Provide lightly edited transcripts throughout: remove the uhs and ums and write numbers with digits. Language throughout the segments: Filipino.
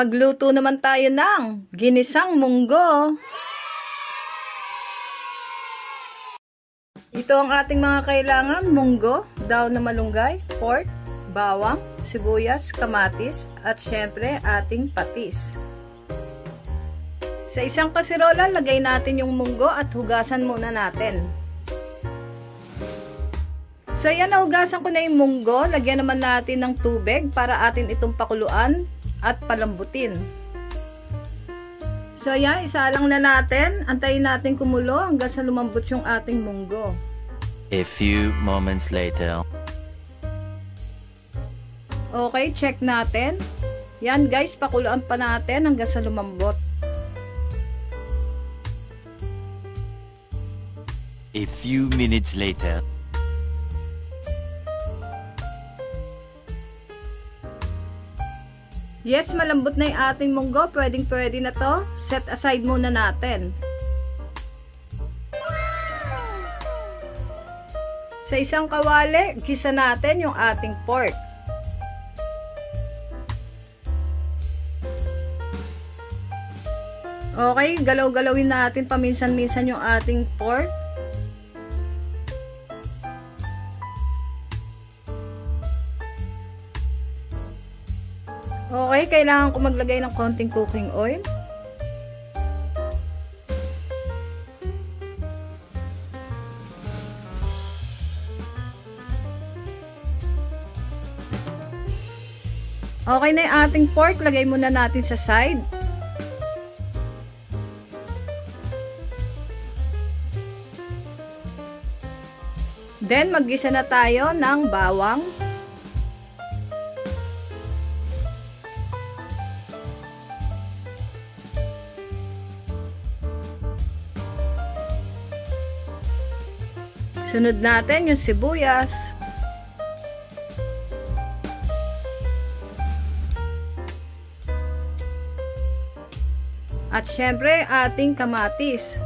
Magluto naman tayo ng ginisang munggo. Ito ang ating mga kailangan: munggo, daon na malunggay, pork, bawang, sibuyas, kamatis, at syempre ating patis. Sa isang kasirola, lagay natin yung munggo at hugasan muna natin. So yan, nahugasan ko na yung munggo. Lagyan naman natin ng tubig para atin itong pakuluan at palambutin. So yan, isa lang na natin. Antayin natin kumulo hanggang sa lumambot yung ating munggo. A few moments later. Okay, check natin. Yan guys, pakuluan pa natin hanggang sa lumambot. A few minutes later. Yes, malambot na yung ating munggo. Pwedeng-pwede na to. Set aside muna natin. Sa isang kawali, gisa natin yung ating pork. Okay, galaw-galawin natin paminsan-minsan yung ating pork. Okay, kailangan ko maglagay ng konting cooking oil. Okay na yung ating pork, lagay muna natin sa side. Then, maggisa na tayo ng bawang. Sunod natin yung sibuyas. At syempre, ating kamatis.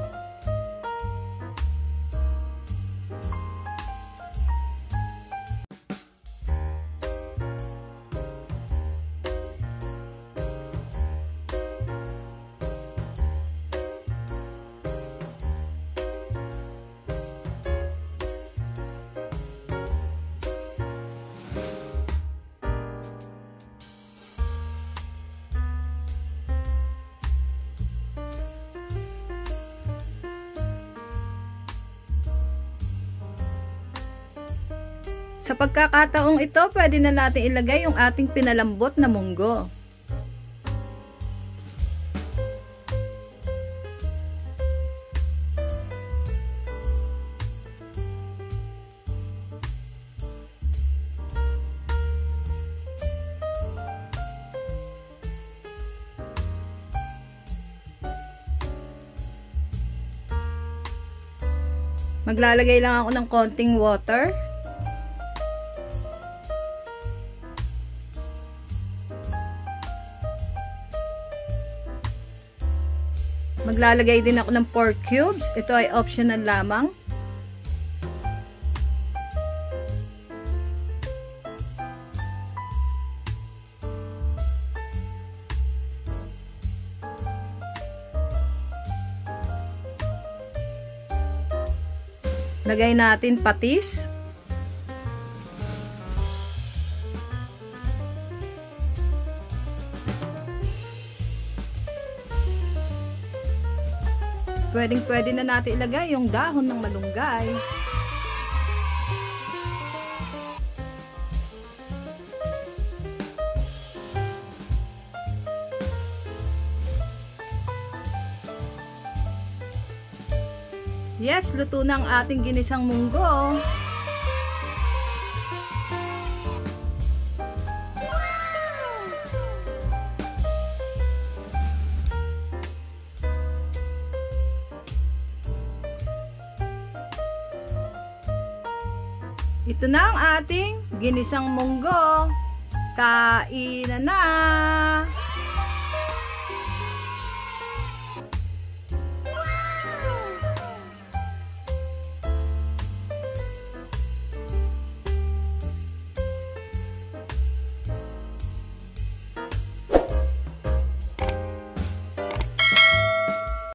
Sa pagkakataong ito, pwede na natin ilagay yung ating pinalambot na munggo. Maglalagay lang ako ng konting water. Maglalagay din ako ng pork cubes. Ito ay optional lamang. Lagay natin patis. Pwedeng-pwede na natin ilagay yung dahon ng malunggay. Yes, luto na ang ating ginisang munggo. Ito na ang ating ginisang munggo. Kainan na!